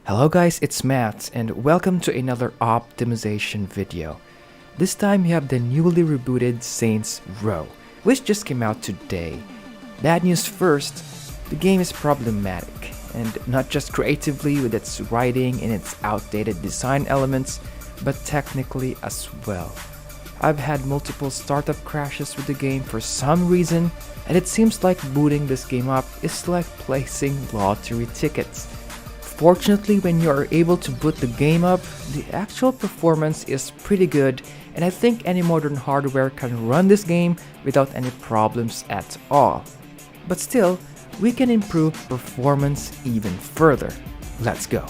Hello guys, it's Matt and welcome to another optimization video. This time we have the newly rebooted Saints Row, which just came out today. Bad news first, the game is problematic, and not just creatively with its writing and its outdated design elements, but technically as well. I've had multiple startup crashes with the game for some reason, and it seems like booting this game up is like placing lottery tickets. Fortunately, when you are able to boot the game up, the actual performance is pretty good, and I think any modern hardware can run this game without any problems at all. But still, we can improve performance even further. Let's go.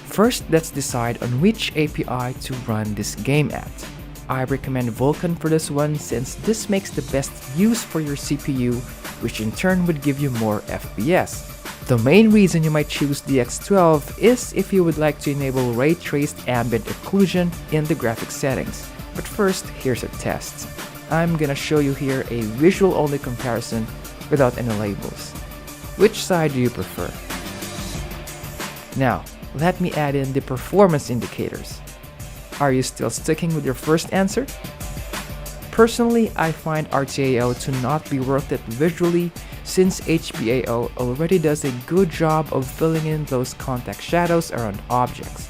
First, let's decide on which API to run this game at. I recommend Vulkan for this one since this makes the best use for your CPU, which in turn would give you more FPS. The main reason you might choose DX12 is if you would like to enable ray-traced ambient occlusion in the graphics settings. But first, here's a test. I'm gonna show you here a visual-only comparison without any labels. Which side do you prefer? Now, let me add in the performance indicators. Are you still sticking with your first answer? Personally, I find RTAO to not be worth it visually since HBAO already does a good job of filling in those contact shadows around objects.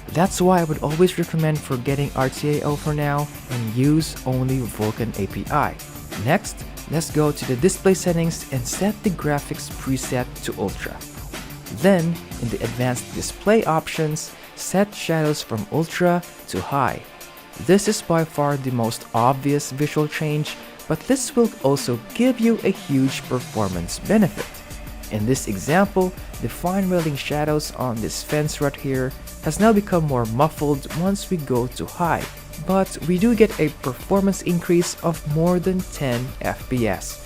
That's why I would always recommend forgetting RTAO for now and use only Vulkan API. Next, let's go to the display settings and set the graphics preset to Ultra. Then, in the advanced display options, set shadows from Ultra to High. This is by far the most obvious visual change, but this will also give you a huge performance benefit. In this example, the fine railing shadows on this fence right here has now become more muffled once we go to High, but we do get a performance increase of more than 10 FPS.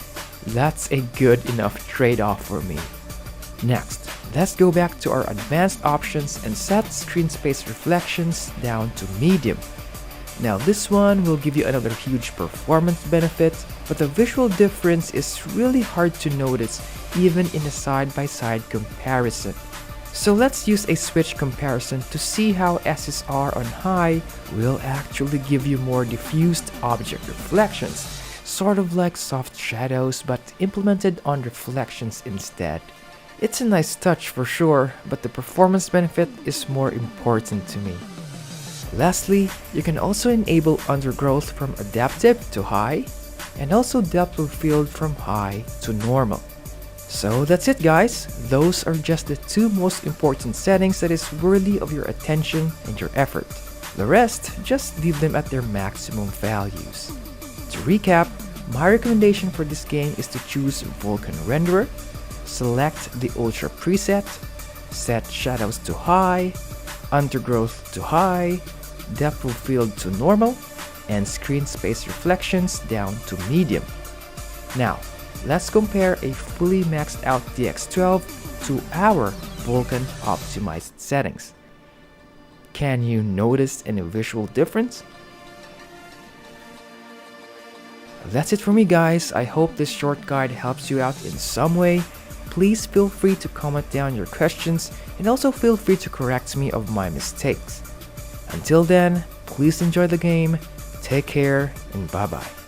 That's a good enough trade-off for me. Next, let's go back to our advanced options and set screen space reflections down to medium. Now this one will give you another huge performance benefit, but the visual difference is really hard to notice even in a side-by-side comparison. So let's use a switch comparison to see how SSR on High will actually give you more diffused object reflections, sort of like soft shadows but implemented on reflections instead. It's a nice touch for sure, but the performance benefit is more important to me. Lastly, you can also enable undergrowth from adaptive to high, and also depth of field from high to normal. So that's it guys, those are just the two most important settings that is worthy of your attention and your effort. The rest, just leave them at their maximum values. To recap, my recommendation for this game is to choose Vulkan Renderer, select the Ultra preset, set shadows to high, undergrowth to high, depth of field to normal, and screen space reflections down to medium. Now, let's compare a fully maxed out DX12 to our Vulkan optimized settings. Can you notice any visual difference? That's it for me guys, I hope this short guide helps you out in some way. Please feel free to comment down your questions and also feel free to correct me of my mistakes. Until then, please enjoy the game, take care, and bye-bye.